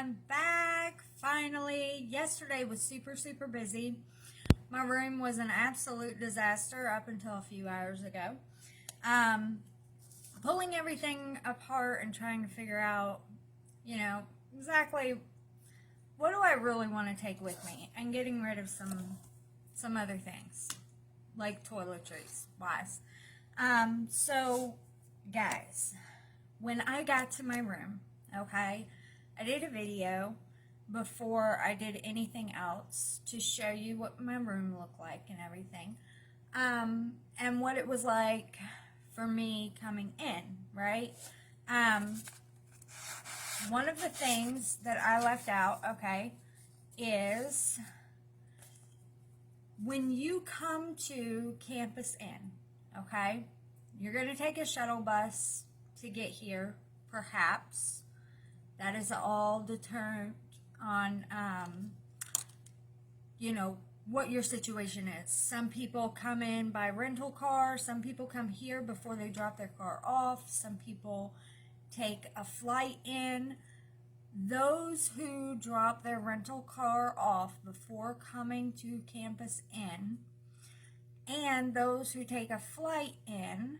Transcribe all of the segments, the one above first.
I'm back finally. Yesterday was super busy. My room was an absolute disaster up until a few hours ago. Pulling everything apart and trying to figure out, exactly what do I really want to take with me, and getting rid of some other things, like toiletries wise. So guys, when I got to my room, okay, I did a video before I did anything else to show you what my room looked like and everything, and what it was like for me coming in, right? One of the things that I left out, okay, is when you come to Campus Inn, okay, you're going to take a shuttle bus to get here, perhaps. That is all determined on, what your situation is. Some people come in by rental car. Some people come here before they drop their car off. Some people take a flight in. Those who drop their rental car off before coming to Campus Inn, and those who take a flight in,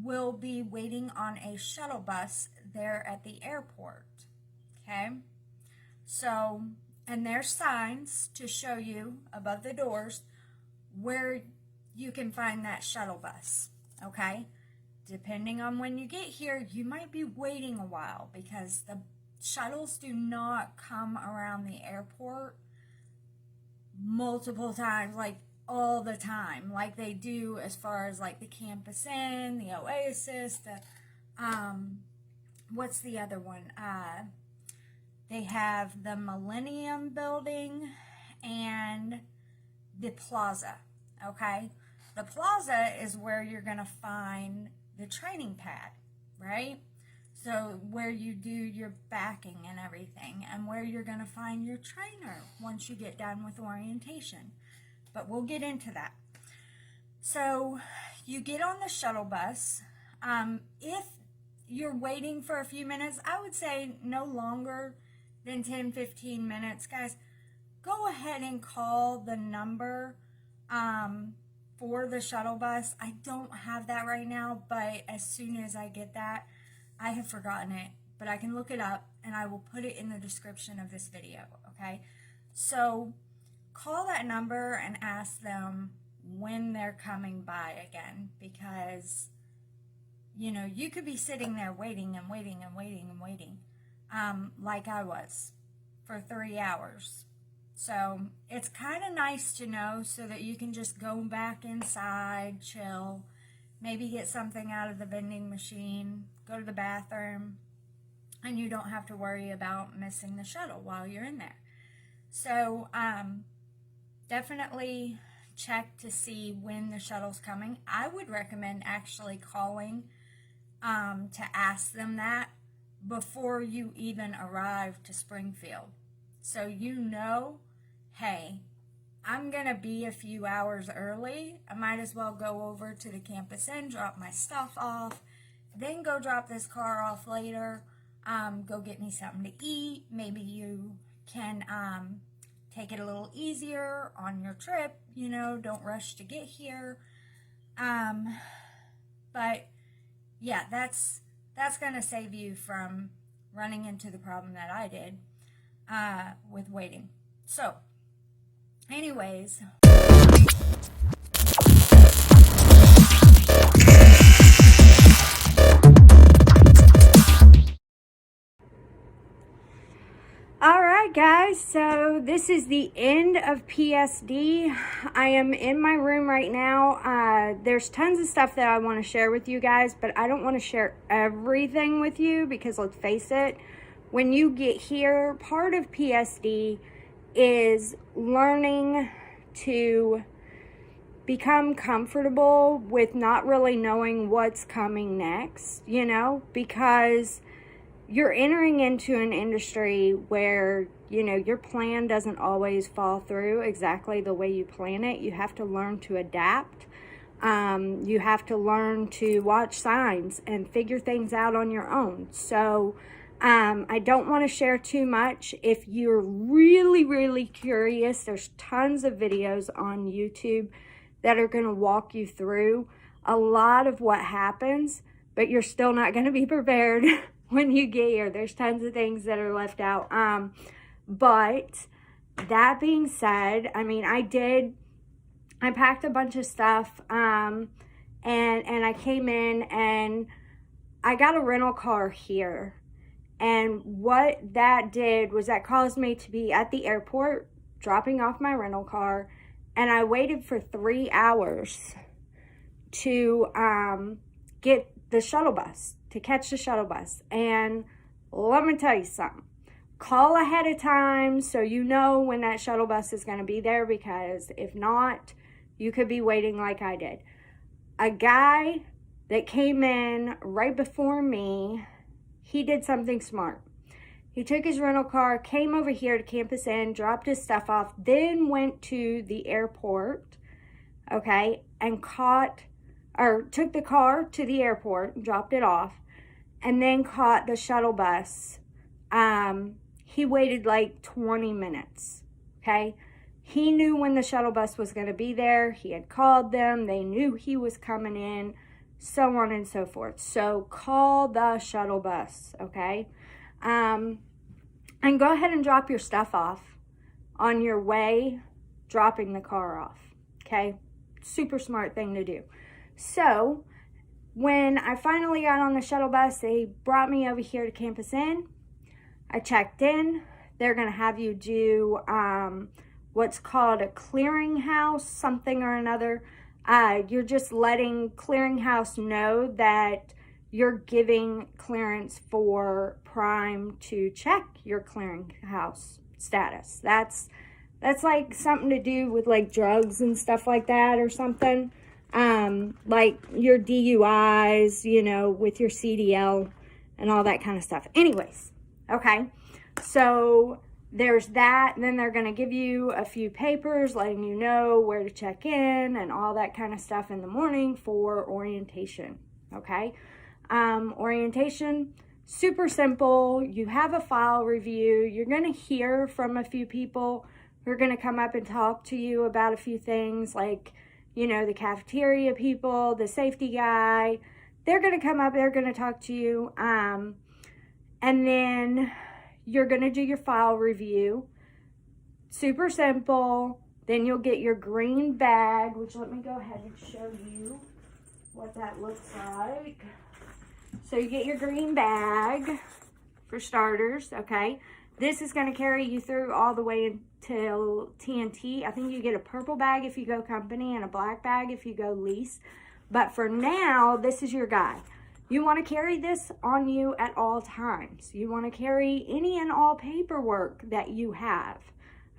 will be waiting on a shuttle bus there at the airport. Okay? So, and there's signs to show you above the doors where you can find that shuttle bus. Okay? Depending on when you get here, you might be waiting a while because the shuttles do not come around the airport multiple times, like all the time, like they do as far as like the Campus Inn, the Oasis, the what's the other one? They have the Millennium Building and the Plaza. Okay, the Plaza is where you're gonna find the training pad, right? So where you do your backing and everything, and where you're gonna find your trainer once you get done with orientation. But we'll get into that. So you get on the shuttle bus. If you're waiting for a few minutes, I would say no longer than 10-15 minutes. Guys, go ahead and call the number for the shuttle bus. I don't have that right now, but as soon as I get that, I have forgotten it, but I can look it up and I will put it in the description of this video, okay? So call that number and ask them when they're coming by again, because you could be sitting there waiting and waiting and waiting and waiting, like I was for 3 hours. So it's kind of nice to know so that you can just go back inside, chill, maybe get something out of the vending machine, go to the bathroom, and you don't have to worry about missing the shuttle while you're in there. So definitely check to see when the shuttle's coming. I would recommend actually calling to ask them that before you even arrive to Springfield. So hey, I'm going to be a few hours early. I might as well go over to the Campus Inn, drop my stuff off, then go drop this car off later, go get me something to eat. Maybe you can take it a little easier on your trip, don't rush to get here. But yeah, that's going to save you from running into the problem that I did with waiting. So anyways, alright guys, so this is the end of PSD. I am in my room right now. There's tons of stuff that I want to share with you guys, but I don't want to share everything with you because let's face it, when you get here, part of PSD is learning to become comfortable with not really knowing what's coming next, because you're entering into an industry where, your plan doesn't always fall through exactly the way you plan it. You have to learn to adapt. You have to learn to watch signs and figure things out on your own. So I don't want to share too much. If you're really, really curious, there's tons of videos on YouTube that are going to walk you through a lot of what happens, but you're still not going to be prepared when you get here. There's tons of things that are left out. But that being said, I mean, I packed a bunch of stuff, and I came in and I got a rental car here. And what that did was that caused me to be at the airport dropping off my rental car, and I waited for 3 hours to get the shuttle bus, to catch the shuttle bus. And let me tell you something. Call ahead of time so you know when that shuttle bus is going to be there, because if not, you could be waiting like I did. A guy that came in right before me, he did something smart. He took his rental car, came over here to Campus Inn, dropped his stuff off, then went to the airport, okay, and took the car to the airport, dropped it off, and then caught the shuttle bus. He waited like 20 minutes, okay? He knew when the shuttle bus was going to be there. He had called them. They knew he was coming in, so on and so forth. So call the shuttle bus, okay? And go ahead and drop your stuff off on your way, dropping the car off, okay? Super smart thing to do. So when I finally got on the shuttle bus, they brought me over here to Campus Inn. I checked in. They're going to have you do what's called a clearinghouse, something or another. You're just letting clearinghouse know that you're giving clearance for Prime to check your clearinghouse status. That's like something to do with like drugs and stuff like that or something. Like your DUIs, you know, with your CDL and all that kind of stuff. Anyways, okay, so there's that. And then they're going to give you a few papers letting you know where to check in and all that kind of stuff in the morning for orientation, okay? Orientation, super simple. You have a file review. You're going to hear from a few people who are going to come up and talk to you about a few things, like, you know, the cafeteria people, the safety guy. They're going to come up, they're going to talk to you. And then you're going to do your file review. Super simple. Then you'll get your green bag, which let me go ahead and show you what that looks like. So you get your green bag for starters, okay? This is going to carry you through all the way until TNT. I think you get a purple bag if you go company and a black bag if you go lease. But for now, this is your guide. You want to carry this on you at all times. You want to carry any and all paperwork that you have,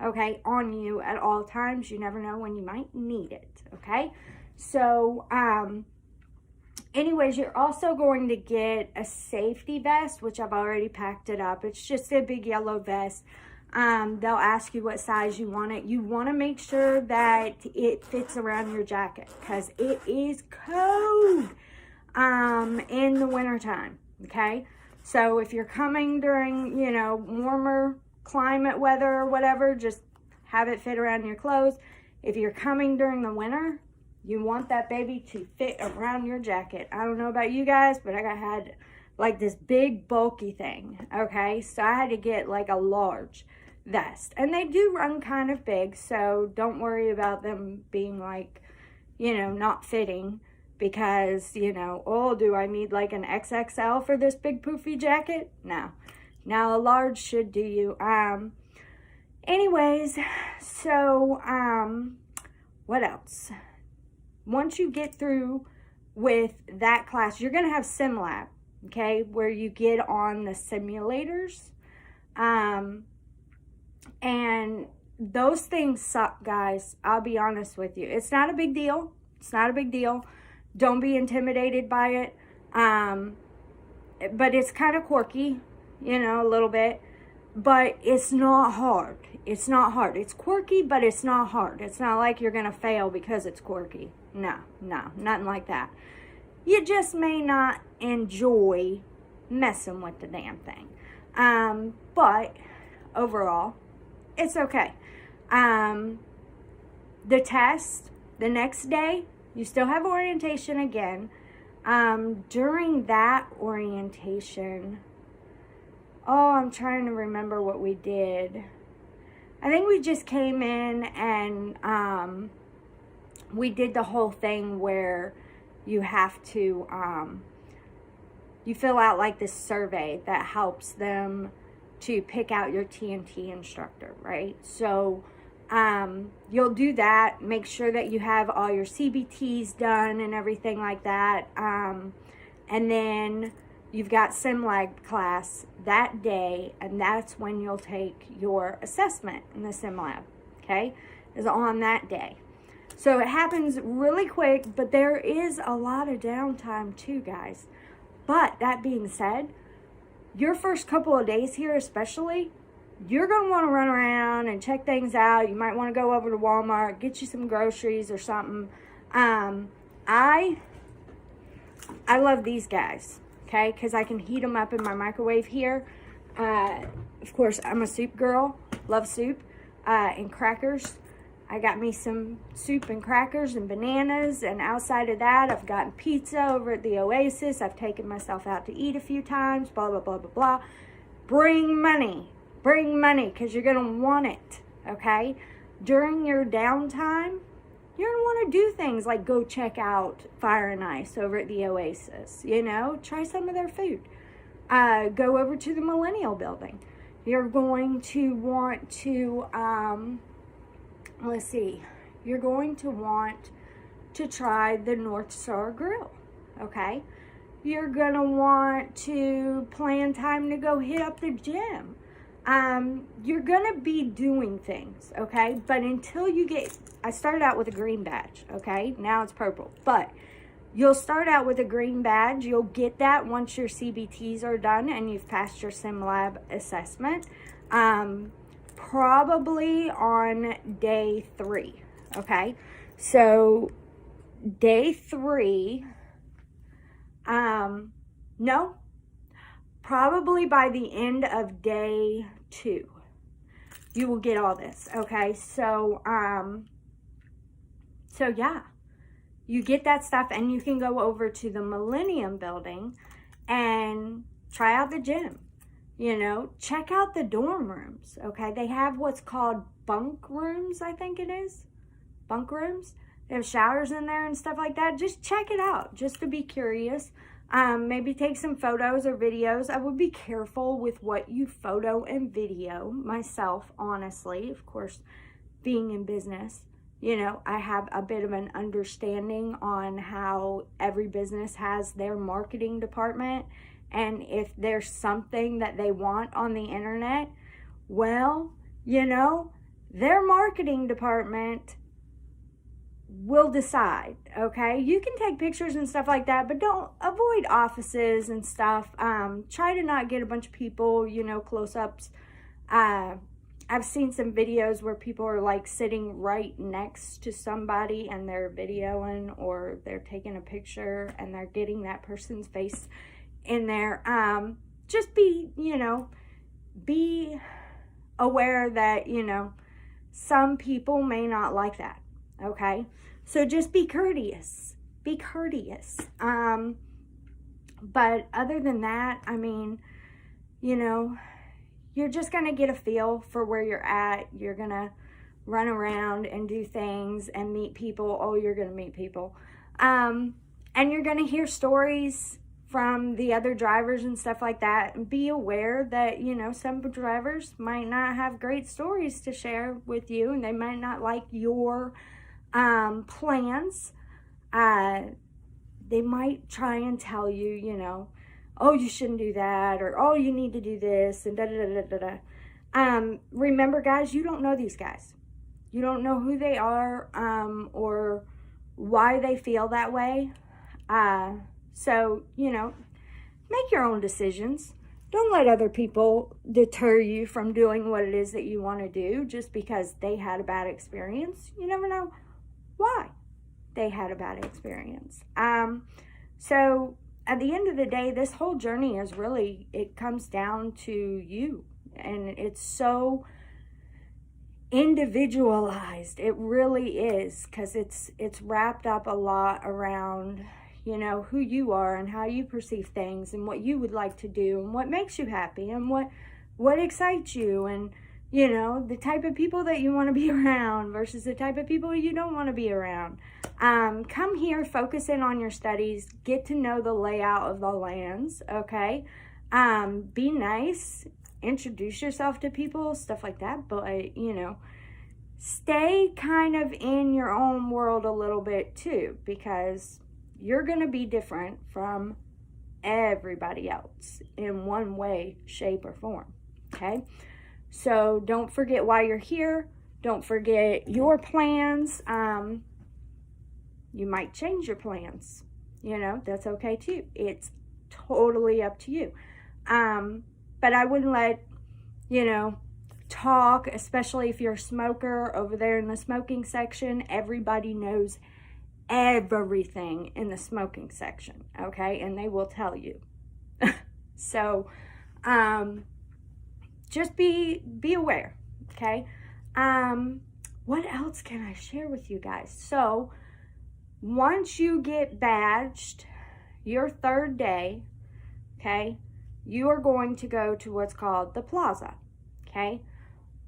okay, on you at all times. You never know when you might need it, okay? So, anyways, you're also going to get a safety vest, which I've already packed it up. It's just a big yellow vest. They'll ask you what size you want it. You want to make sure that it fits around your jacket because it is cold in the wintertime, okay? So if you're coming during, you know, warmer climate weather or whatever, just have it fit around your clothes. If you're coming during the winter, you want that baby to fit around your jacket. I don't know about you guys, but I had like this big bulky thing, okay? So I had to get like a large vest. And they do run kind of big, so don't worry about them being like, you know, not fitting because, you know, oh, do I need like an XXL for this big poofy jacket? No. Now a large should do you. Anyways, so what else? Once you get through with that class, you're going to have sim lab, okay, where you get on the simulators. And those things suck, guys. I'll be honest with you. It's not a big deal. It's not a big deal. Don't be intimidated by it. But it's kind of quirky, you know, a little bit. But it's not hard. It's not hard. It's quirky, but it's not hard. It's not like you're going to fail because it's quirky. No, nothing like that. You just may not enjoy messing with the damn thing. But overall, it's okay. The test, the next day, you still have orientation again. During that orientation, oh, I'm trying to remember what we did. I think we just came in and we did the whole thing where you have to, you fill out like this survey that helps them to pick out your TNT instructor, right? So you'll do that, make sure that you have all your CBTs done and everything like that. And then you've got SimLab class that day, and that's when you'll take your assessment in the SimLab, okay? Is on that day. So it happens really quick, but there is a lot of downtime too, guys. But that being said, your first couple of days here especially, you're going to want to run around and check things out. You might want to go over to Walmart, get you some groceries or something. I love these guys, okay, because I can heat them up in my microwave here. Of course, I'm a soup girl, love soup, and crackers. I got me some soup and crackers and bananas, and outside of that, I've gotten pizza over at the Oasis. I've taken myself out to eat a few times, blah, blah, blah, blah, blah. Bring money, because you're going to want it, okay? During your downtime, you're going to want to do things like go check out Fire and Ice over at the Oasis, you know? Try some of their food. Go over to the Millennial Building. You're going to want to... let's see, you're going to want to try the North Star Grill, okay? You're going to want to plan time to go hit up the gym. You're going to be doing things, okay? But until you get, I started out with a green badge, okay? Now it's purple, but you'll start out with a green badge. You'll get that once your CBTs are done and you've passed your SimLab assessment. Probably on day 3, okay? So, day 3, no, probably by the end of day 2, you will get all this, okay? So, so yeah, you get that stuff and you can go over to the Millennium Building and try out the gym. You know, check out the dorm rooms, okay? They have what's called bunk rooms, I think it is. Bunk rooms. They have showers in there and stuff like that. Just check it out, just to be curious. Maybe take some photos or videos. I would be careful with what you photo and video myself, honestly. Of course, being in business, you know, I have a bit of an understanding on how every business has their marketing department. And if there's something that they want on the internet, well, you know, their marketing department will decide, okay? You can take pictures and stuff like that, but don't avoid offices and stuff. Try to not get a bunch of people, you know, close-ups. I've seen some videos where people are like sitting right next to somebody and they're videoing or they're taking a picture and they're getting that person's face in there. Just be, you know, be aware that, you know, some people may not like that, okay? So just be courteous, but other than that, I mean, you know, you're just gonna get a feel for where you're at. You're gonna run around and do things and meet people. Oh, you're gonna meet people, and you're gonna hear stories from the other drivers and stuff like that. And be aware that, you know, some drivers might not have great stories to share with you, and they might not like your plans. They might try and tell you, you know, oh, you shouldn't do that, or oh, you need to do this, and da-da-da-da-da. Remember, guys, you don't know these guys. You don't know who they are, or why they feel that way. So, you know, make your own decisions. Don't let other people deter you from doing what it is that you want to do just because they had a bad experience. You never know why they had a bad experience. So, at the end of the day, this whole journey is really, it comes down to you. And it's so individualized. It really is, because it's wrapped up a lot around, you know, who you are and how you perceive things and what you would like to do and what makes you happy and what excites you, and, you know, the type of people that you want to be around versus the type of people you don't want to be around. Come here, focus in on your studies, get to know the layout of the lands, okay? Be nice, introduce yourself to people, stuff like that, but, you know, stay kind of in your own world a little bit too, because you're going to be different from everybody else in one way, shape, or form, okay? So don't forget why you're here. Don't forget your plans. You might change your plans. You know, that's okay too. It's totally up to you. But I wouldn't let, you know, talk, especially if you're a smoker over there in the smoking section. Everybody knows everything in the smoking section, okay? And they will tell you. So, just be aware, okay? What else can I share with you guys? So, once you get badged, your third day, okay, you are going to go to what's called the plaza, okay?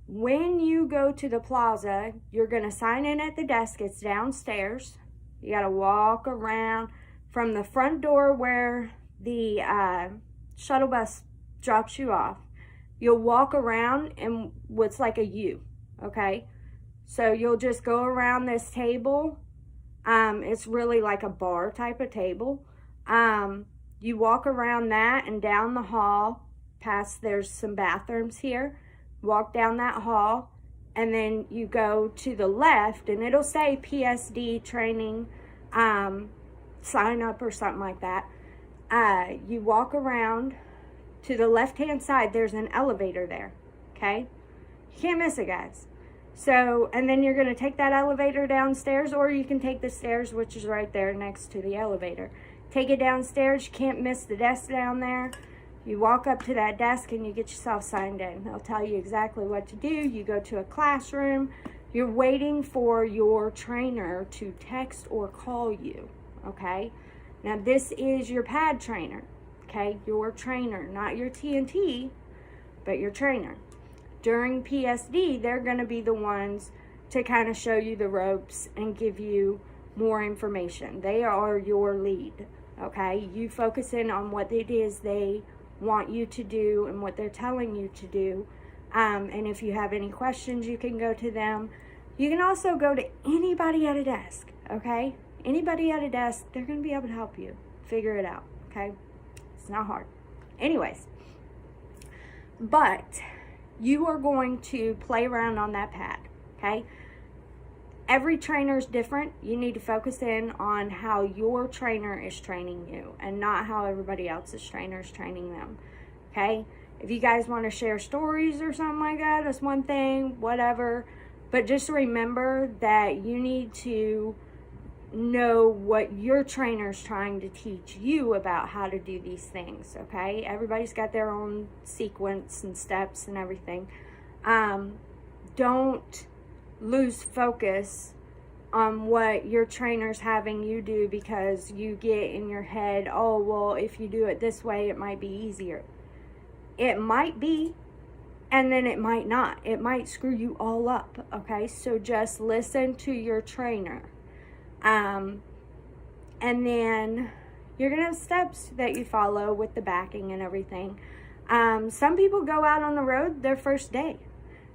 When you go to the plaza, you're going to sign in at the desk. It's downstairs. You got to walk around from the front door where the shuttle bus drops you off. You'll walk around in what's like a U, okay? So you'll just go around this table. It's really like a bar type of table. You walk around that and down the hall, past, there's some bathrooms here. Walk down that hall, and then you go to the left, and it'll say PSD training, sign up or something like that. You walk around to the left-hand side, there's an elevator there, okay? You can't miss it, guys. So, and then you're going to take that elevator downstairs, or you can take the stairs, which is right there next to the elevator. Take it downstairs. You can't miss the desk down there. You walk up to that desk and you get yourself signed in. They'll tell you exactly what to do. You go to a classroom. You're waiting for your trainer to text or call you, okay? Now, this is your pad trainer, okay? Your trainer, not your TNT, but your trainer. During PSD, they're going to be the ones to kind of show you the ropes and give you more information. They are your lead, okay? You focus in on what it is they want you to do and what they're telling you to do. And if you have any questions, you can go to them. You can also go to anybody at a desk, okay? Anybody at a desk, they're going to be able to help you figure it out, okay? It's not hard. Anyways, but you are going to play around on that pad, okay? Every trainer is different. You need to focus in on how your trainer is training you and not how everybody else's trainer is training them, okay? If you guys want to share stories or something like that, that's one thing, whatever. But just remember that you need to know what your trainer's trying to teach you about how to do these things, okay? Everybody's got their own sequence and steps and everything. Don't lose focus on what your trainer's having you do because you get in your head, oh, well, if you do it this way, it might be easier. It might be, and then it might not. It might screw you all up, okay? So just listen to your trainer. And then you're going to have steps that you follow with the backing and everything. Some people go out on the road their first day.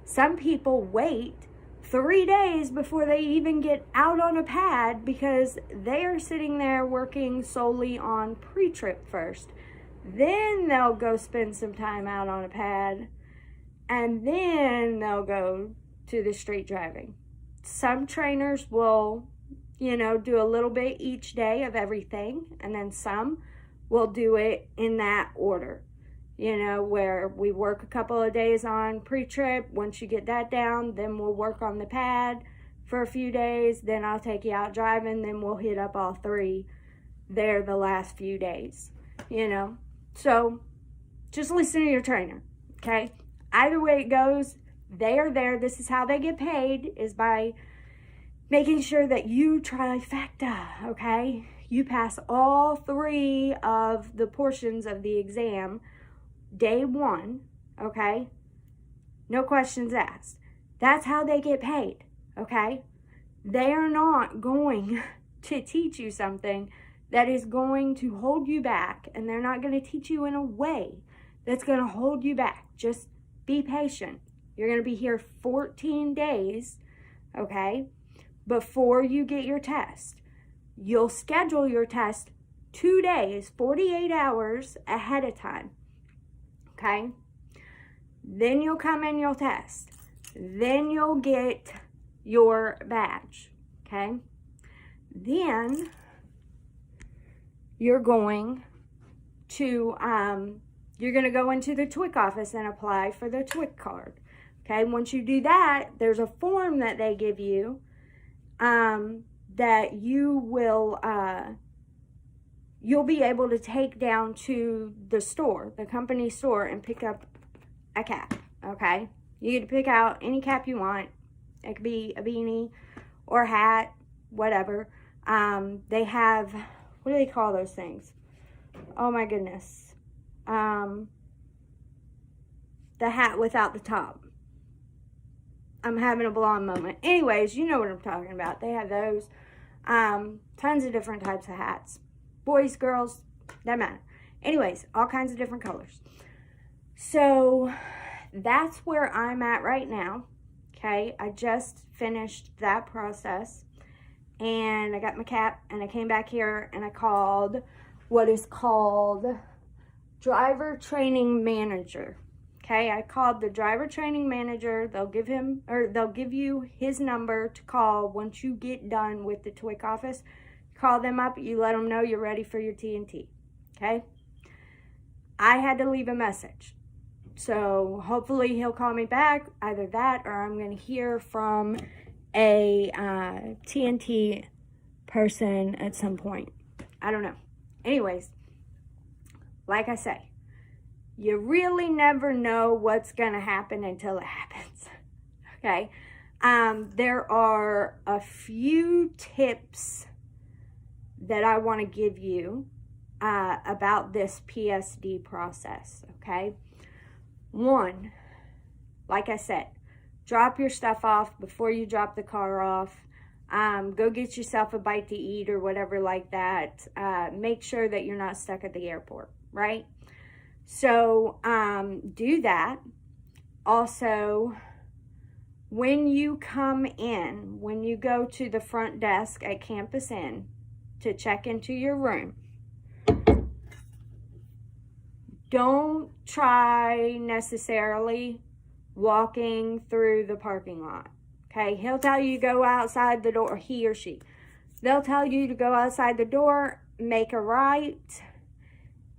Some people wait 3 days before they even get out on a pad because they are sitting there working solely on pre-trip first. Then they'll go spend some time out on a pad, and then they'll go to the street driving. Some trainers will, you know, do a little bit each day of everything, and then some will do it in that order. You know, where we work a couple of days on pre-trip. Once you get that down, then we'll work on the pad for a few days. Then I'll take you out driving. Then we'll hit up all three there the last few days. you know. So just listen to your trainer, okay? Either way it goes, they are there. This is how they get paid, is by making sure that you trifecta, okay? You pass all 3 of the portions of the exam day 1, okay? No questions asked. That's how they get paid, okay? They are not going to teach you something that is going to hold you back, and they're not going to teach you in a way that's going to hold you back. Just be patient. You're going to be here 14 days, okay, before you get your test. You'll schedule your test 2 days, 48 hours ahead of time, okay? Then you'll come in, you'll test. Then you'll get your badge, okay? Then you're going to go into the TWIC office and apply for the TWIC card, okay? Once you do that, there's a form that they give you that you will, you'll be able to take down to the store, the company store, and pick up a cap, okay? You get to pick out any cap you want. It could be a beanie or a hat, whatever. They have, what do they call those things? Oh my goodness. The hat without the top. I'm having a blonde moment. Anyways, you know what I'm talking about. They have those. Tons of different types of hats. Boys, girls, doesn't matter. Anyways, all kinds of different colors. So that's where I'm at right now. Okay, I just finished that process, and I got my cap, and I came back here and I called what is called driver training manager. Okay, I called the driver training manager. They'll give you his number to call once you get done with the TWIC office. Call them up, you let them know you're ready for your T&T. Okay, I had to leave a message. So hopefully he'll call me back, either that or I'm going to hear from a TNT person at some point. I don't know. Anyways, like I say, you really never know what's going to happen until it happens. Okay? There are a few tips that I want to give you about this PSD process. Okay? 1, like I said, drop your stuff off before you drop the car off. Go get yourself a bite to eat or whatever like that. Make sure that you're not stuck at the airport, right? So do that. Also, when you come in, when you go to the front desk at Campus Inn to check into your room, don't try necessarily walking through the parking lot, okay? He'll tell you to go outside the door, he or she. They'll tell you to go outside the door, make a right,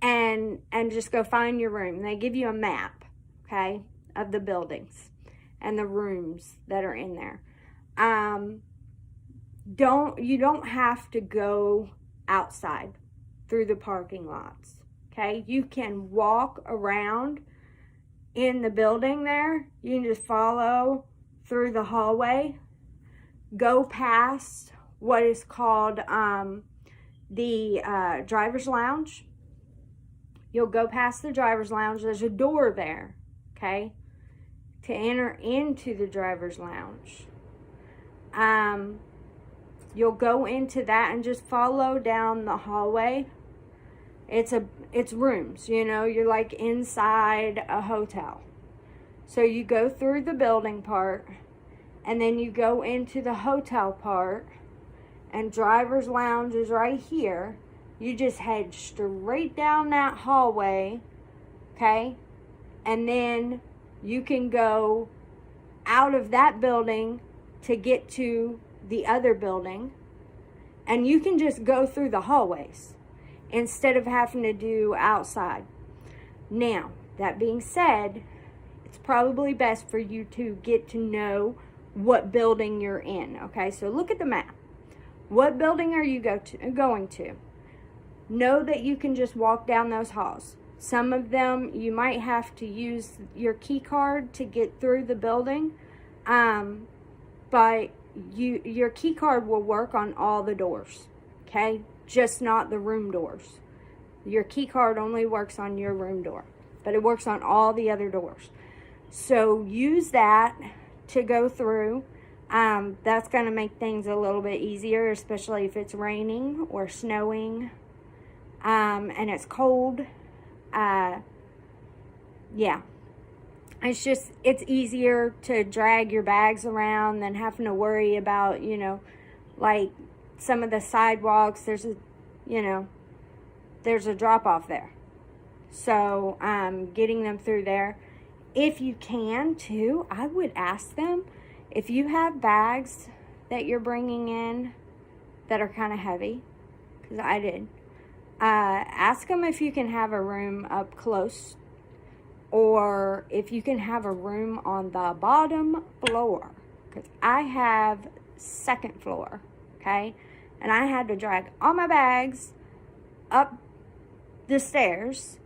and just go find your room. They give you a map, okay, of the buildings and the rooms that are in there. You don't have to go outside through the parking lots. Okay, you can walk around in the building there. You can just follow through the hallway, go past what is called the driver's lounge. You'll go past the driver's lounge. There's a door there, okay, to enter into the driver's lounge. You'll go into that and just follow down the hallway. It's rooms, you know, you're like inside a hotel. So you go through the building part, and then you go into the hotel part, and driver's lounge is right here. You just head straight down that hallway, okay? And then you can go out of that building to get to the other building, and you can just go through the hallways instead of having to do outside. Now, that being said, it's probably best for you to get to know what building you're in, okay? So look at the map. What building are you going to? know that you can just walk down those halls. Some of them you might have to use your key card to get through the building, but your key card will work on all the doors, okay? Just not the room doors. Your key card only works on your room door, but it works on all the other doors. So use that to go through. That's going to make things a little bit easier, especially if it's raining or snowing, and it's cold. Yeah. It's easier to drag your bags around than having to worry about, like some of the sidewalks, there's a drop off there. So, getting them through there. If you can too, I would ask them, if you have bags that you're bringing in that are kind of heavy, because I did, ask them if you can have a room up close, or if you can have a room on the bottom floor, because I have second floor, okay, and I had to drag all my bags up the stairs,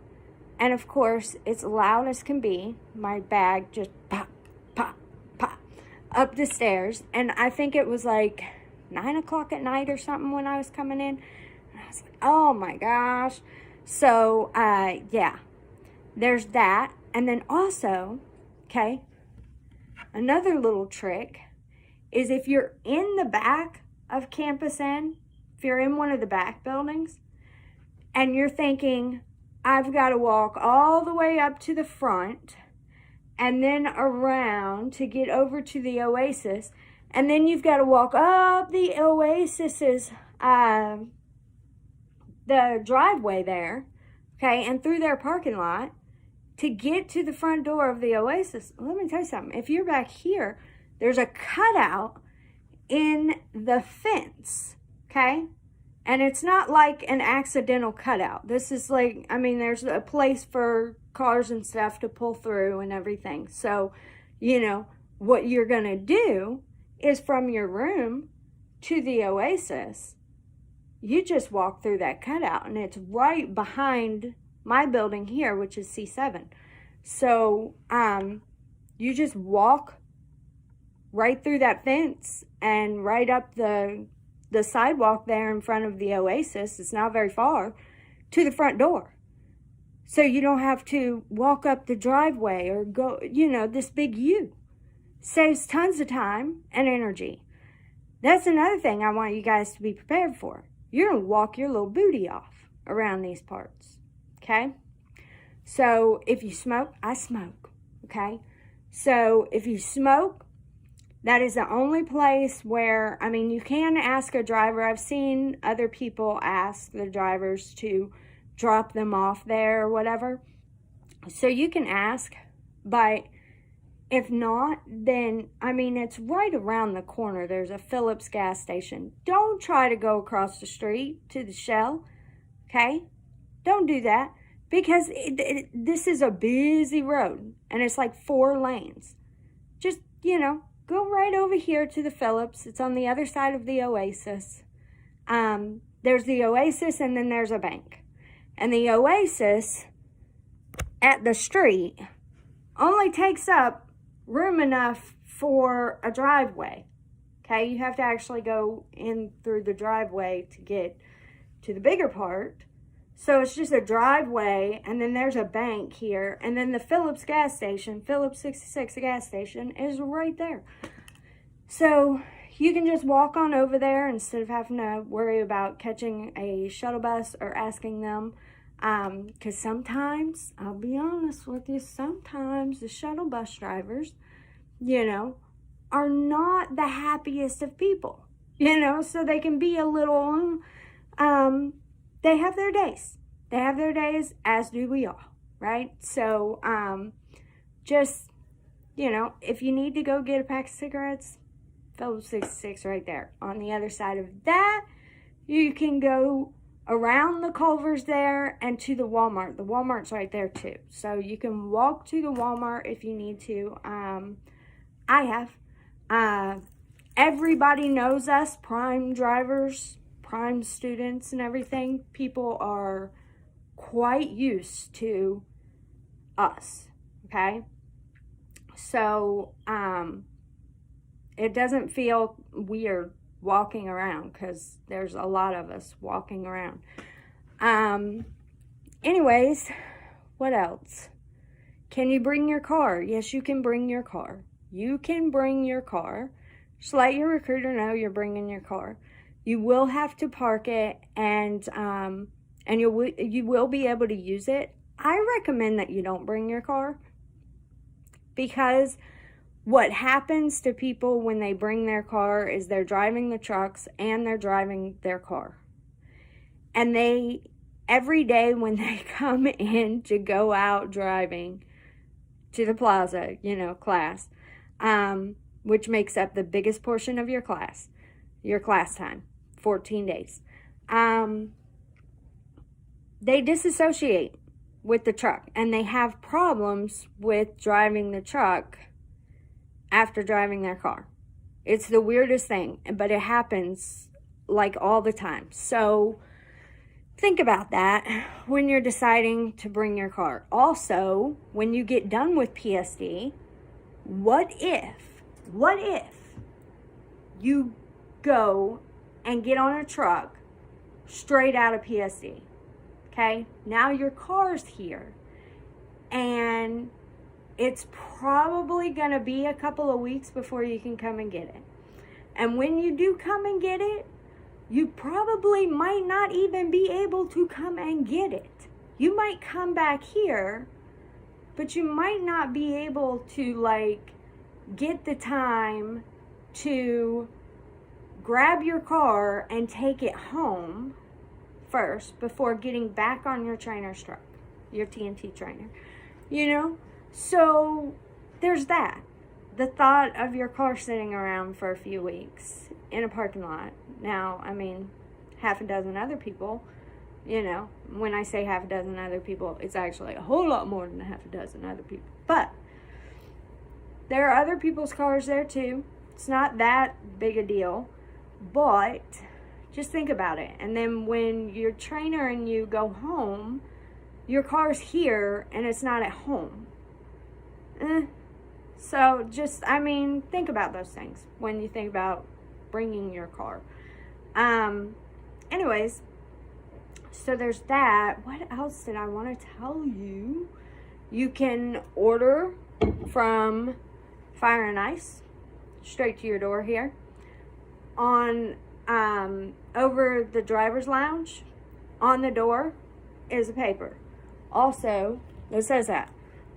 and of course it's loud as can be. My bag just pop, pop, pop up the stairs, and I think it was like 9 o'clock at night or something when I was coming in. And I was like, oh my gosh. So yeah, there's that. And then also, okay, another little trick is if you're in the back of Campus Inn, if you're in one of the back buildings and you're thinking, I've got to walk all the way up to the front and then around to get over to the Oasis, and then you've got to walk up the Oasis's the driveway there, okay, and through their parking lot to get to the front door of the Oasis. Let me tell you something. If you're back here, there's a cutout in the fence, okay? And it's not like an accidental cutout. This is like, there's a place for cars and stuff to pull through and everything. So, what you're going to do is from your room to the Oasis, you just walk through that cutout, and it's right behind my building here, which is C7. So, you just walk right through that fence and right up the sidewalk there in front of the Oasis. It's not very far to the front door. So you don't have to walk up the driveway or go, this big U. Saves tons of time and energy. That's another thing I want you guys to be prepared for. You're going to walk your little booty off around these parts. Okay? So if you smoke, I smoke. Okay? So if you smoke, that is the only place where, you can ask a driver. I've seen other people ask the drivers to drop them off there or whatever. So you can ask, but if not, then, it's right around the corner. There's a Phillips gas station. Don't try to go across the street to the Shell, okay? Don't do that, because this is a busy road, and it's like 4 lanes. Just, go right over here to the Phillips. It's on the other side of the Oasis. There's the Oasis, and then there's a bank. And the Oasis at the street only takes up room enough for a driveway. Okay, you have to actually go in through the driveway to get to the bigger part. So it's just a driveway, and then there's a bank here, and then the Phillips gas station, Phillips 66 gas station, is right there. So you can just walk on over there instead of having to worry about catching a shuttle bus or asking them. Because sometimes, I'll be honest with you, sometimes the shuttle bus drivers, are not the happiest of people, so they can be a little, they have their days. They have their days, as do we all, right? So, just, if you need to go get a pack of cigarettes, Phillips 66 right there. On the other side of that, you can go around the Culvers there and to the Walmart. The Walmart's right there too. So you can walk to the Walmart if you need to. I have. Everybody knows us, prime drivers, prime students and everything, people are quite used to us, okay? So, it doesn't feel weird walking around because there's a lot of us walking around. Anyways, what else? Can you bring your car? Yes, you can bring your car. You can bring your car. Just let your recruiter know you're bringing your car. You will have to park it, and you will be able to use it. I recommend that you don't bring your car, because what happens to people when they bring their car is they're driving the trucks and they're driving their car. And every day when they come in to go out driving to the plaza, class, which makes up the biggest portion of your class time, 14 days, they disassociate with the truck, and they have problems with driving the truck after driving their car. It's the weirdest thing, but it happens like all the time. So think about that when you're deciding to bring your car. Also, when you get done with PSD, what if you go and get on a truck straight out of PSD? Okay, now your car's here, and it's probably gonna be a couple of weeks before you can come and get it. And when you do come and get it, you probably might not even be able to come and get it. You might come back here, but you might not be able to get the time to grab your car and take it home first before getting back on your trainer's truck, your TNT trainer, So there's that. The thought of your car sitting around for a few weeks in a parking lot. Now, half a dozen other people, when I say half a dozen other people, it's actually a whole lot more than a half a dozen other people. But there are other people's cars there too. It's not that big a deal, but just think about it. And then when your trainer and you go home, your car's here and it's not at home. So just, think about those things when you think about bringing your car. Anyways, so there's that. What else did I want to tell you? You can order from Fire and Ice straight to your door here. On over the driver's lounge, on the door is a paper. Also, it says that.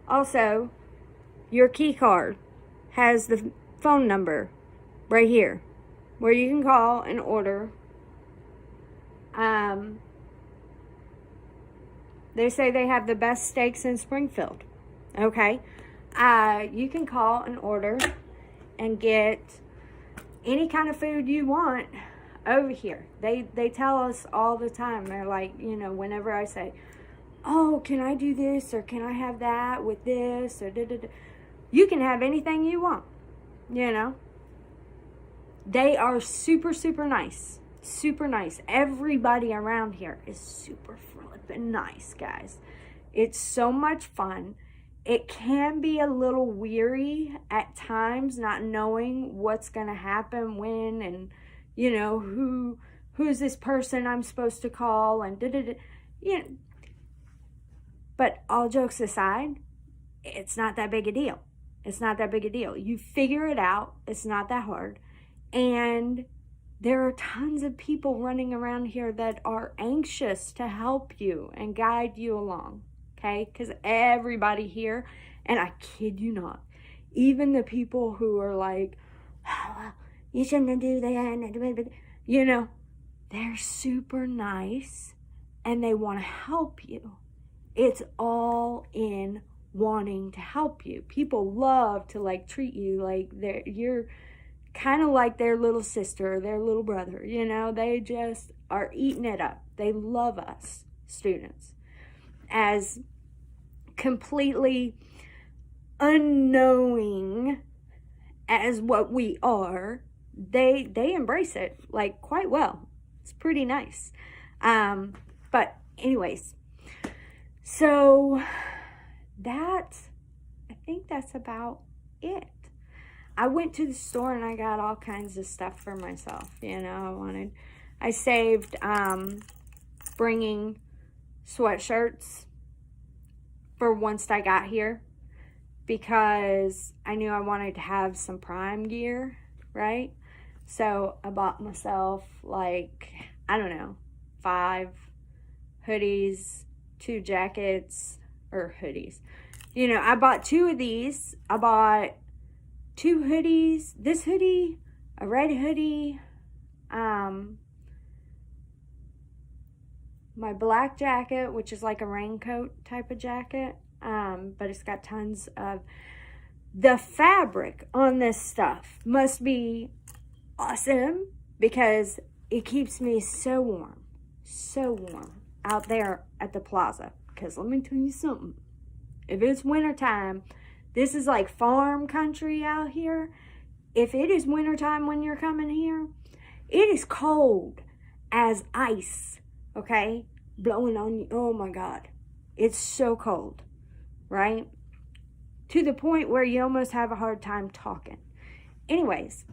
Also, your key card has the phone number right here where you can call and order. They say they have the best steaks in Springfield. Okay. You can call and order and get any kind of food you want over here. They tell us all the time. They're like, whenever I say, oh, can I do this, or can I have that with this, or da-da-da, you can have anything you want, They are super, super nice. Super nice. Everybody around here is super flippin' nice, guys. It's so much fun. It can be a little weary at times, not knowing what's going to happen when, and, who's this person I'm supposed to call, and da-da-da. But all jokes aside, it's not that big a deal. It's not that big a deal. You figure it out. It's not that hard. And there are tons of people running around here that are anxious to help you and guide you along. Okay? Because everybody here, and I kid you not, even the people who are like, oh, you shouldn't do that, they're super nice and they want to help you. It's all in wanting to help you. People love to treat you like you're kind of like their little sister or their little brother. They just are eating it up. They love us students. As completely unknowing as what we are, they embrace it quite well. It's pretty nice. But anyways, so I think that's about it. I went to the store and I got all kinds of stuff for myself. You know, I saved bringing sweatshirts for once I got here, because I knew I wanted to have some Prime gear, right? So I bought myself, like, I don't know, 5 hoodies, 2 jackets, or hoodies. You know, I bought 2 of these. I bought 2 hoodies, this hoodie, a red hoodie, my black jacket, which is like a raincoat type of jacket, but it's got tons of, the fabric on this stuff must be awesome, because it keeps me so warm out there at the plaza. Because let me tell you something, if it's wintertime, this is like farm country out here. If it is wintertime when you're coming here, it is cold as ice, okay? Blowing on you. Oh my God. It's so cold, right? To the point where you almost have a hard time talking. Anyways,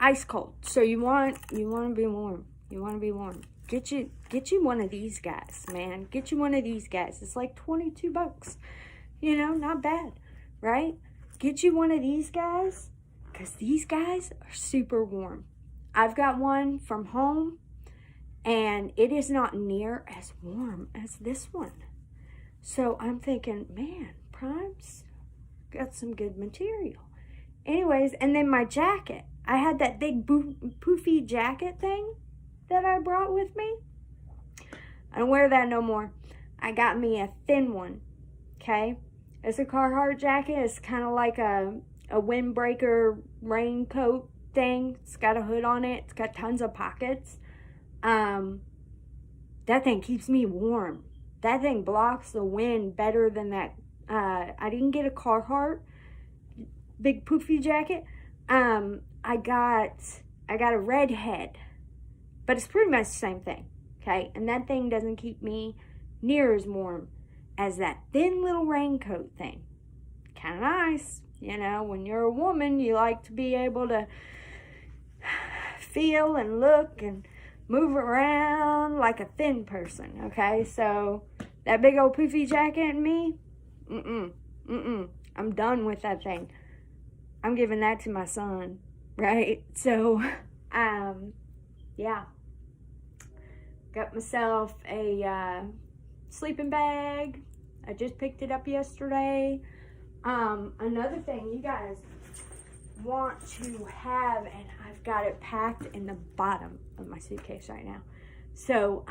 ice cold. So you want to be warm. You want to be warm. Get you one of these guys, man. Get you one of these guys. It's like $22. You know, not bad, right? Get you one of these guys, because these guys are super warm. I've got one from home, and it is not near as warm as this one. So I'm thinking, man, Prime's got some good material. Anyways, and then my jacket. I had that big poofy jacket thing that I brought with me. I don't wear that no more. I got me a thin one, okay? It's a Carhartt jacket. It's kind of like a windbreaker raincoat thing. It's got a hood on it. It's got tons of pockets. That thing keeps me warm. That thing blocks the wind better than that. I didn't get a Carhartt big poofy jacket. I got a red head, but it's pretty much the same thing, okay? And that thing doesn't keep me near as warm as that thin little raincoat thing. Kind of nice, you know. When you're a woman, you like to be able to feel and look and move around like a thin person, okay? So that big old poofy jacket and me, I'm done with that thing. I'm giving that to my son, right? So, yeah. Got myself a sleeping bag. I just picked it up yesterday. Another thing you guys want to have, and I've got it packed in the bottom of my suitcase right now. So,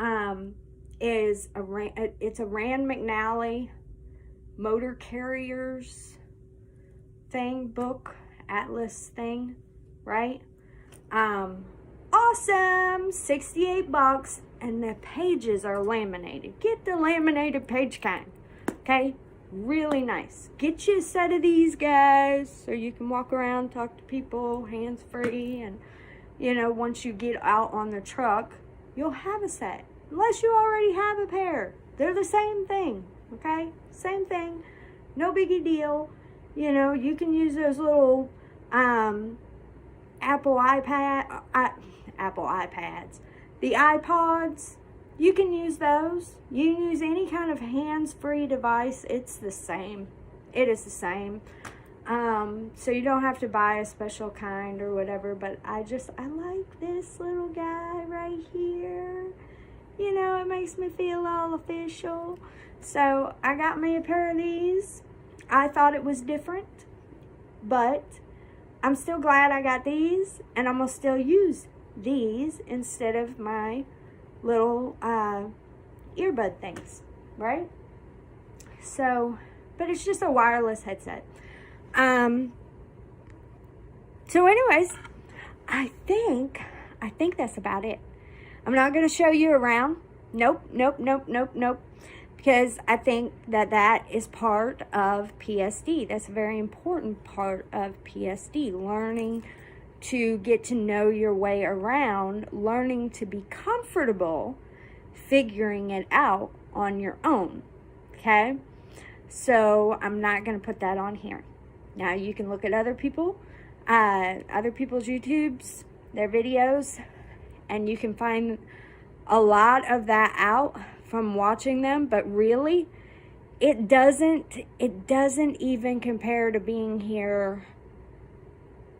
it's a Rand McNally motor carriers thing, book, atlas thing, right? Awesome, $68, and the pages are laminated. Get the laminated page kind, okay? Really nice. Get you a set of these guys so you can walk around, talk to people, hands-free, and, you know, once you get out on the truck, you'll have a set. Unless you already have a pair. They're the same thing, okay? Same thing. No biggie deal. You know, you can use those little Apple iPads, the iPods. You can use those. You can use any kind of hands-free device. It's the same. It is the same. So you don't have to buy a special kind or whatever, but I like this little guy right here. You know, it makes me feel all official. So I got me a pair of these. I thought it was different, but I'm still glad I got these, and I'm going to still use these instead of my little earbud things, right? So, but it's just a wireless headset. So anyways, I think that's about it. I'm not going to show you around. Nope. Because I think that is part of PSD. That's a very important part of PSD. Learning to get to know your way around, learning to be comfortable figuring it out on your own, okay? So I'm not going to put that on here. Now you can look at other people's YouTubes, their videos, and you can find a lot of that out from watching them, but really it doesn't even compare to being here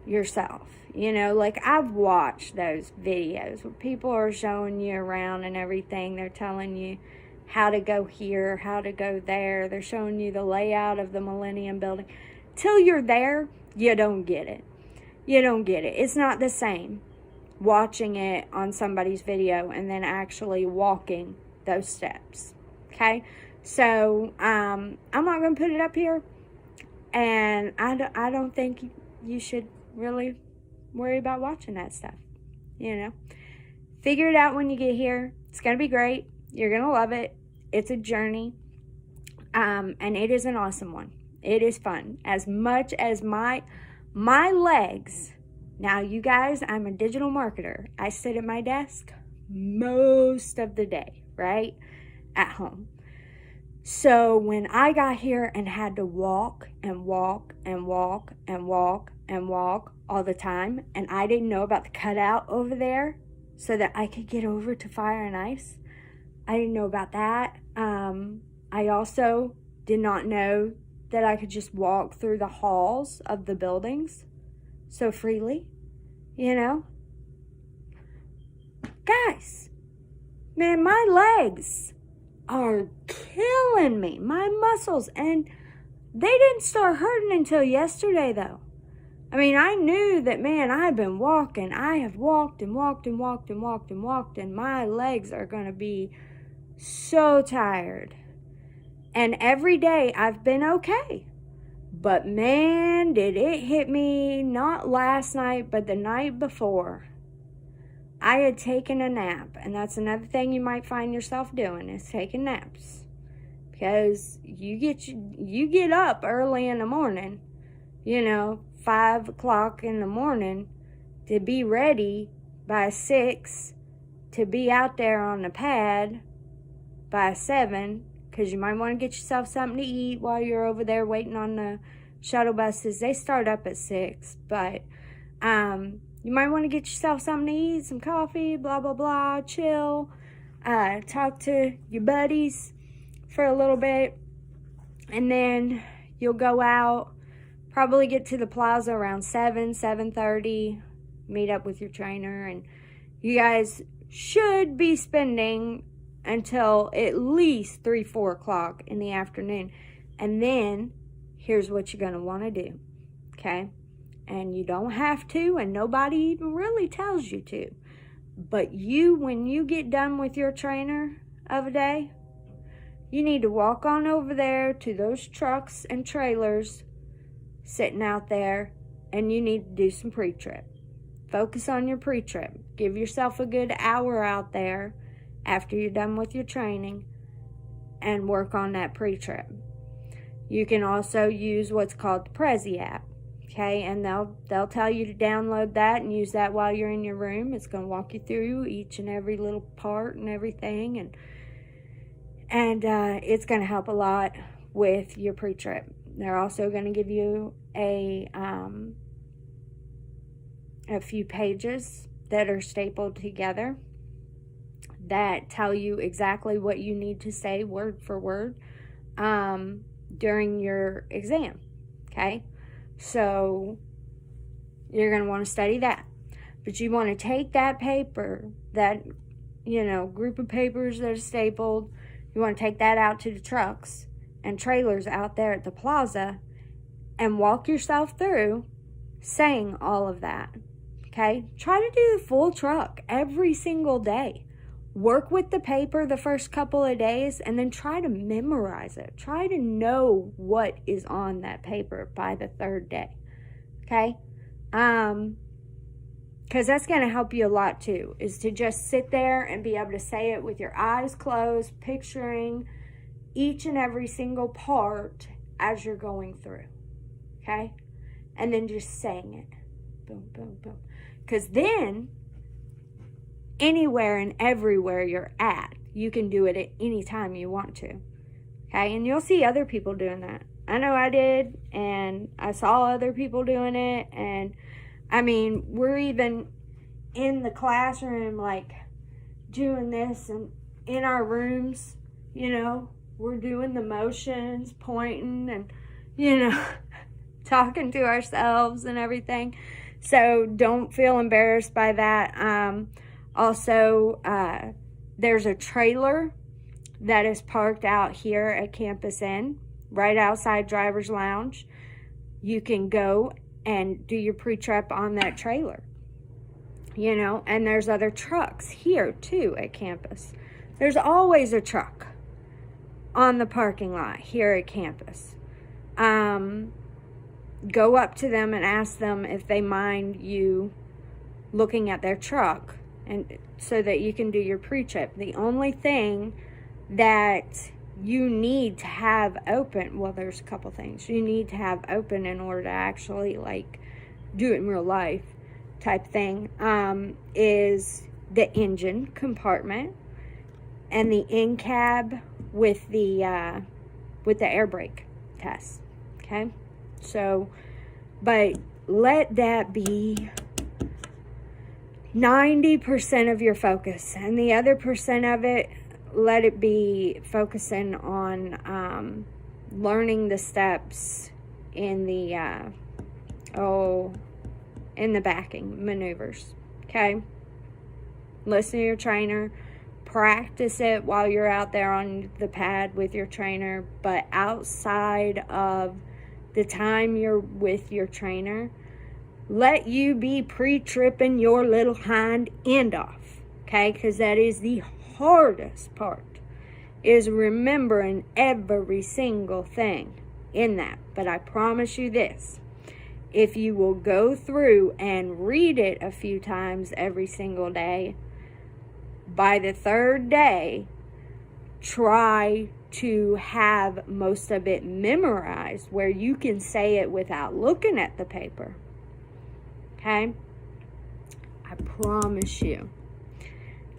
yourself. You know, like I've watched those videos where people are showing you around and everything. They're telling you how to go here, how to go there. They're showing you the layout of the Millennium Building. Till you're there, you don't get it. You don't get it. It's not the same watching it on somebody's video and then actually walking those steps. Okay? So, I'm not going to put it up here. And I don't think you should really worry about watching that stuff. You know? Figure it out when you get here. It's going to be great. You're going to love it. It's a journey. And it is an awesome one. It is fun. As much as my legs. Now, you guys, I'm a digital marketer. I sit at my desk most of the day, right? At home. So when I got here and had to walk and walk and walk and walk and walk all the time, and I didn't know about the cutout over there so that I could get over to Fire and Ice, I didn't know about that. I also did not know that I could just walk through the halls of the buildings so freely, you know? Guys, man, my legs are killing me, my muscles, and they didn't start hurting until yesterday, though. I mean, I knew that, man, I have been walking. I have walked and walked and walked and walked and walked, and my legs are going to be so tired. And every day I've been okay. But man, did it hit me, not last night, but the night before. I had taken a nap, and that's another thing you might find yourself doing, is taking naps. Because you get up early in the morning, 5 o'clock in the morning, to be ready by 6, to be out there on the pad by 7, because you might want to get yourself something to eat while you're over there waiting on the shuttle buses. They start up at 6, but you might want to get yourself something to eat, some coffee, blah, blah, blah, chill, talk to your buddies for a little bit, and then you'll go out, probably get to the plaza around 7:30, meet up with your trainer, and you guys should be spending until at least 3-4 o'clock in the afternoon. And then here's what you're going to want to do, okay? And you don't have to, and nobody even really tells you to. But when you get done with your trainer of a day, you need to walk on over there to those trucks and trailers sitting out there, and you need to do some pre-trip. Focus on your pre-trip. Give yourself a good hour out there after you're done with your training and work on that pre-trip. You can also use what's called the Prezi app, okay? And they'll tell you to download that and use that while you're in your room. It's going to walk you through each and every little part and everything, and it's going to help a lot with your pre-trip. They're also going to give you a few pages that are stapled together that tell you exactly what you need to say word for word during your exam, okay? So you're going to want to study that. But you want to take that paper, that, group of papers that are stapled, you want to take that out to the trucks and trailers out there at the plaza and walk yourself through saying all of that, okay? Try to do the full truck every single day. Work with the paper the first couple of days and then try to memorize it. Try to know what is on that paper by the third day, okay? Because that's going to help you a lot too, is to just sit there and be able to say it with your eyes closed, picturing each and every single part as you're going through, okay? And then just saying it. boom, boom, boom. Because then, anywhere and everywhere you're at, you can do it at any time you want to. Okay, and you'll see other people doing that. I know I did, and I saw other people doing it, and I mean, we're even in the classroom, like, doing this, and in our rooms, you know, we're doing the motions, pointing, and, you know, talking to ourselves and everything. So don't feel embarrassed by that. Also, there's a trailer that is parked out here at Campus Inn, right outside Driver's Lounge. You can go and do your pre-trip on that trailer, you know, and there's other trucks here too at campus. There's always a truck on the parking lot here at campus. Go up to them and ask them if they mind you looking at their truck, and so that you can do your pre-trip. The only thing that you need to have open, well, there's a couple things you need to have open in order to actually, like, do it in real life type thing, is the engine compartment and the in-cab with the air brake test. Okay, so, but let that be 90% of your focus, and the other percent of it, let it be focusing on learning the steps in the in the backing maneuvers. Okay, listen to your trainer, practice it while you're out there on the pad with your trainer, but outside of the time you're with your trainer, let you be pre-tripping your little hind end off. Okay, because that is the hardest part, is remembering every single thing in that. But I promise you this, if you will go through and read it a few times every single day, by the third day, try to have most of it memorized where you can say it without looking at the paper. Okay, I promise you,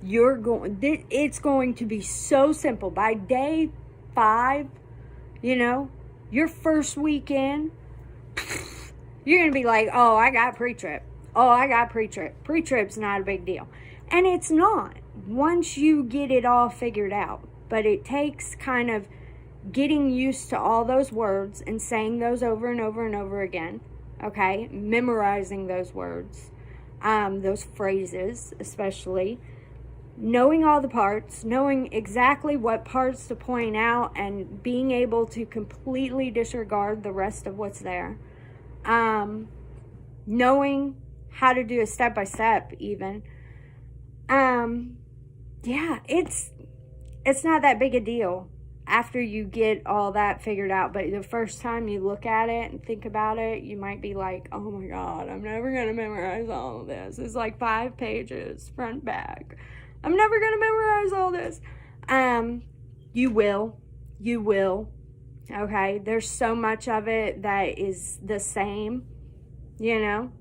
it's going to be so simple. By day 5, you know, your first weekend, you're going to be like, oh, I got pre-trip. Oh, I got pre-trip. Pre-trip's not a big deal. And it's not, once you get it all figured out. But it takes kind of getting used to all those words and saying those over and over and over again. Okay, memorizing those words, those phrases especially, knowing all the parts, knowing exactly what parts to point out, and being able to completely disregard the rest of what's there. Knowing how to do a step-by-step even. Yeah, it's not that big a deal after you get all that figured out. But the first time you look at it and think about it, you might be like, oh my God, I'm never going to memorize all of this. It's like 5 pages, front, back. I'm never going to memorize all this. You will. Okay, there's so much of it that is the same, you know.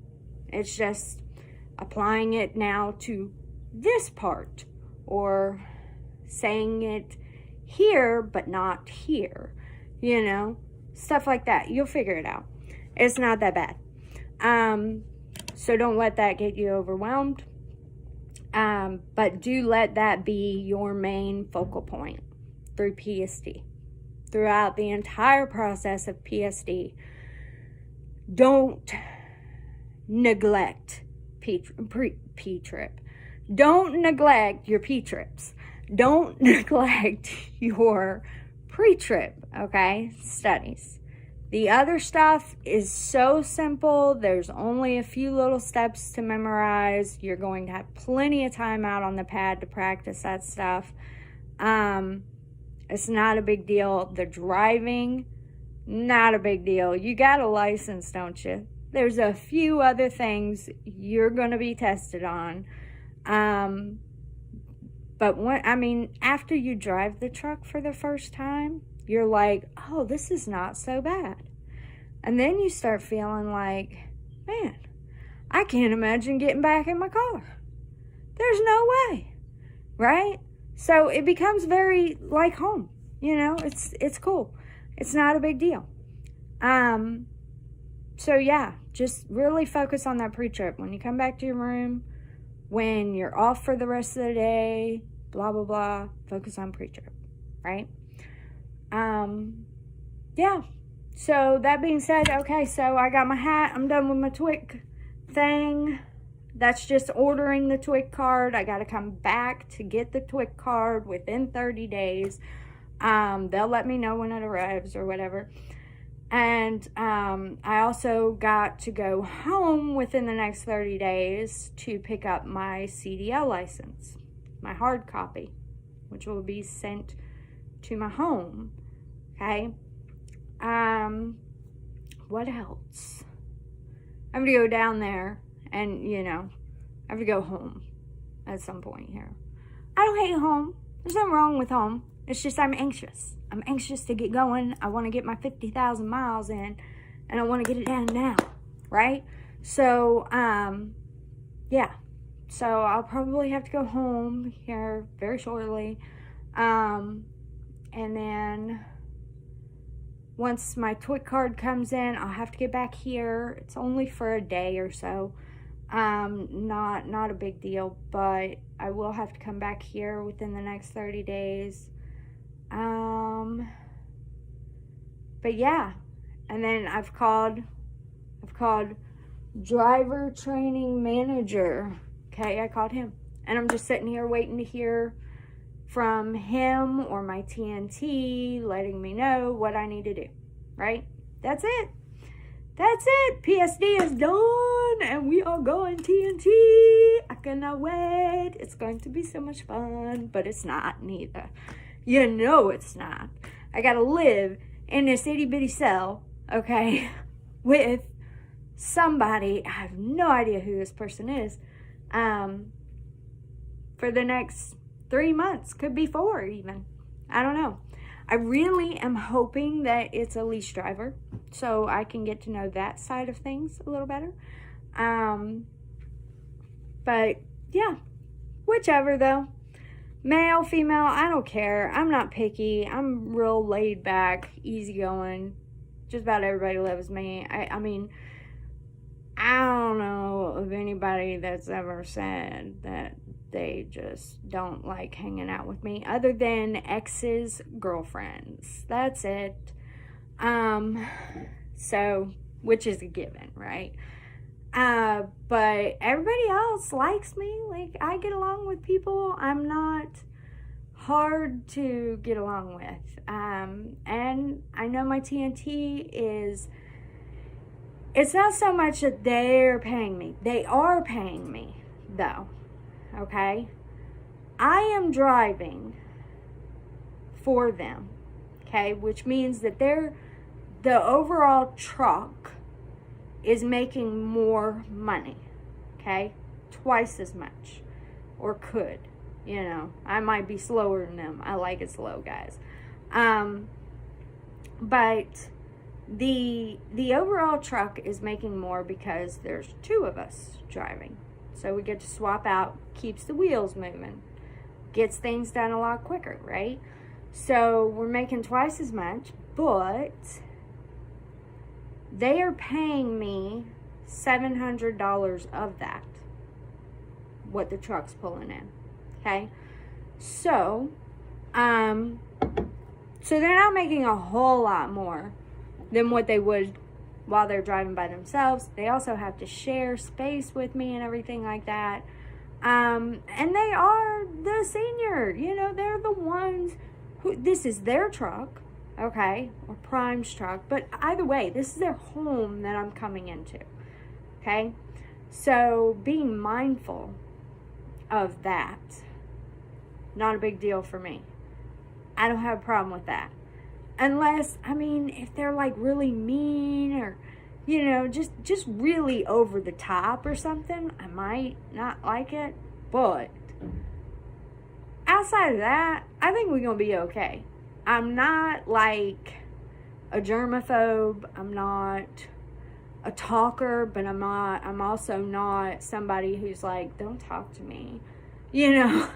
It's just applying it now to this part, or saying it here but not here, you know, stuff like that. You'll figure it out. It's not that bad. So don't let that get you overwhelmed. But do let that be your main focal point through PSD. Throughout the entire process of PSD, don't neglect P-trip. Don't neglect your P-trips. Don't neglect your pre-trip, okay, studies. The other stuff is so simple. There's only a few little steps to memorize. You're going to have plenty of time out on the pad to practice that stuff. It's not a big deal. The driving, not a big deal. You got a license, don't you? There's a few other things you're going to be tested on. But after you drive the truck for the first time, you're like, oh, this is not so bad. And then you start feeling like, man, I can't imagine getting back in my car. There's no way, right? So it becomes very like home, you know, it's cool. It's not a big deal. So yeah, just really focus on that pre-trip. When you come back to your room, when you're off for the rest of the day, blah, blah, blah, focus on pre-trip, right? Yeah. So that being said, okay, so I got my hat. I'm done with my TWIC thing. That's just ordering the TWIC card. I got to come back to get the TWIC card within 30 days. They'll let me know when it arrives or whatever. And I also got to go home within the next 30 days to pick up my CDL license, my hard copy, which will be sent to my home. Okay. What else? I'm gonna go down there and, you know, I have to go home at some point here. I don't hate home. There's nothing wrong with home. It's just I'm anxious. I'm anxious to get going. I want to get my 50,000 miles in, and I want to get it done now, right? So, yeah. So I'll probably have to go home here very shortly. And then once my TWIC card comes in, I'll have to get back here. It's only for a day or so. Not a big deal, but I will have to come back here within the next 30 days. But yeah, and then I've called driver training manager. Okay, I called him, and I'm just sitting here waiting to hear from him or my TNT letting me know what I need to do, right? That's it. That's it. PSD is done, and we are going TNT. I cannot wait. It's going to be so much fun, but it's not neither. You know it's not. I gotta live in this itty bitty cell, okay, with somebody. I have no idea who this person is. For the next 3 months, could be 4 even. I don't know. I really am hoping that it's a lease driver, so I can get to know that side of things a little better. But yeah, whichever though. Male, female, I don't care. I'm not picky. I'm real laid back, easygoing. Just about everybody loves me. I mean, I don't know of anybody that's ever said that they just don't like hanging out with me, other than ex's girlfriends. That's it. So, which is a given, right? But everybody else likes me. Like, I get along with people. I'm not hard to get along with. And I know my TNT is, it's not so much that they're paying me. They are paying me, though. Okay? I am driving for them. Okay? Which means that the overall truck is making more money, okay? Twice as much, or could, you know. I might be slower than them. I like it slow, guys. But the overall truck is making more because there's 2 of us driving. So we get to swap out, keeps the wheels moving, gets things done a lot quicker, right? So we're making twice as much, but they are paying me $700 of that, what the truck's pulling in, okay? So they're not making a whole lot more than what they would while they're driving by themselves. They also have to share space with me and everything like that. And they are the senior, you know, they're the ones who, this is their truck, okay, or Prime's truck, but either way, this is their home that I'm coming into, okay? So being mindful of that, not a big deal for me. I don't have a problem with that. Unless, I mean, if they're like really mean or, you know, just really over the top or something, I might not like it, but outside of that, I think we're gonna be okay. I'm not like a germaphobe. I'm not a talker, but I'm also not somebody who's like, don't talk to me. You know,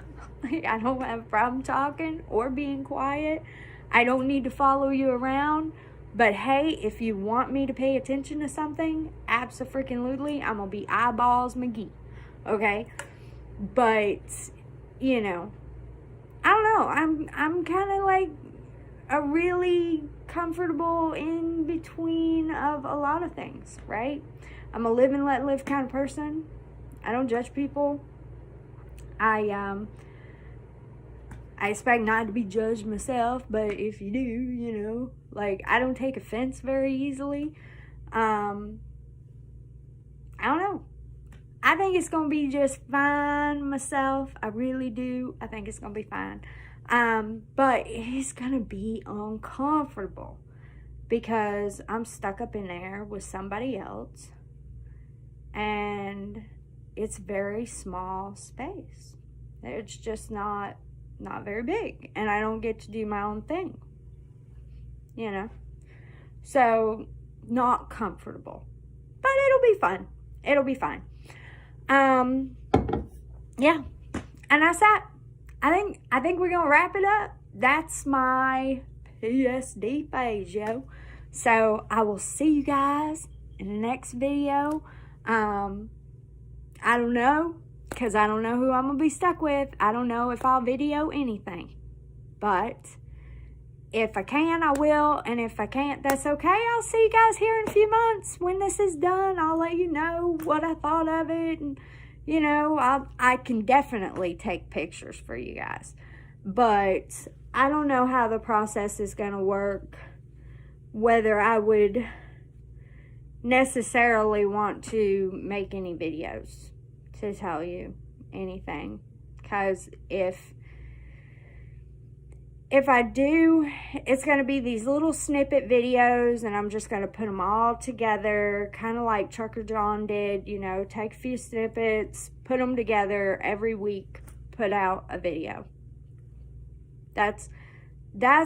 like, I don't have a problem talking or being quiet. I don't need to follow you around. But hey, if you want me to pay attention to something, abso-freaking-lutely, I'm going to be eyeballs McGee. Okay? But, you know, I don't know. I'm kind of like a really comfortable in between of a lot of things, right? I'm a live and let live kind of person. I don't judge people. I expect not to be judged myself, but if you do, you know, like, I don't take offense very easily. I don't know. I think it's going to be just fine myself. I really do. I think it's going to be fine. But it's going to be uncomfortable because I'm stuck up in there with somebody else, and it's very small space. It's just not very big, and I don't get to do my own thing, you know. So not comfortable, but it'll be fun. It'll be fine. Yeah, and that's that. I think we're gonna wrap it up. That's my PSD phase, yo. So I will see you guys in the next video. I don't know, because I don't know who I'm gonna be stuck with. I don't know if I'll video anything, but if I can, I will, and if I can't, that's okay. I'll see you guys here in a few months. When this is done, I'll let you know what I thought of it, and you know, I can definitely take pictures for you guys, but I don't know how the process is gonna work, whether I would necessarily want to make any videos to tell you anything, because if I do, it's going to be these little snippet videos, and I'm just going to put them all together, kind of like Trucker John did, you know, take a few snippets, put them together every week, put out a video. That's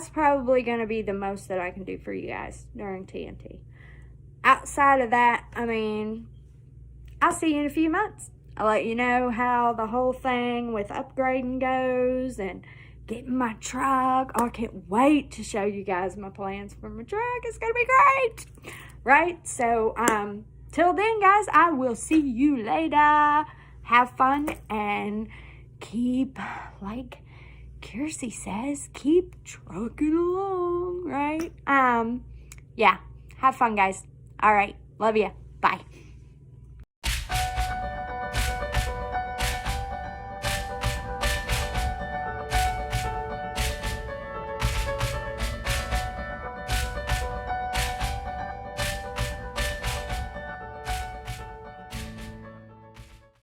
probably going to be the most that I can do for you guys during TNT. Outside of that, I mean, I'll see you in a few months. I'll let you know how the whole thing with upgrading goes and getting my truck. Oh, I can't wait to show you guys my plans for my truck. It's gonna be great, right? So till then, guys, I will see you later. Have fun and keep, like Kiersey says, keep trucking along, right? Yeah, have fun, guys. All right, love you. Bye.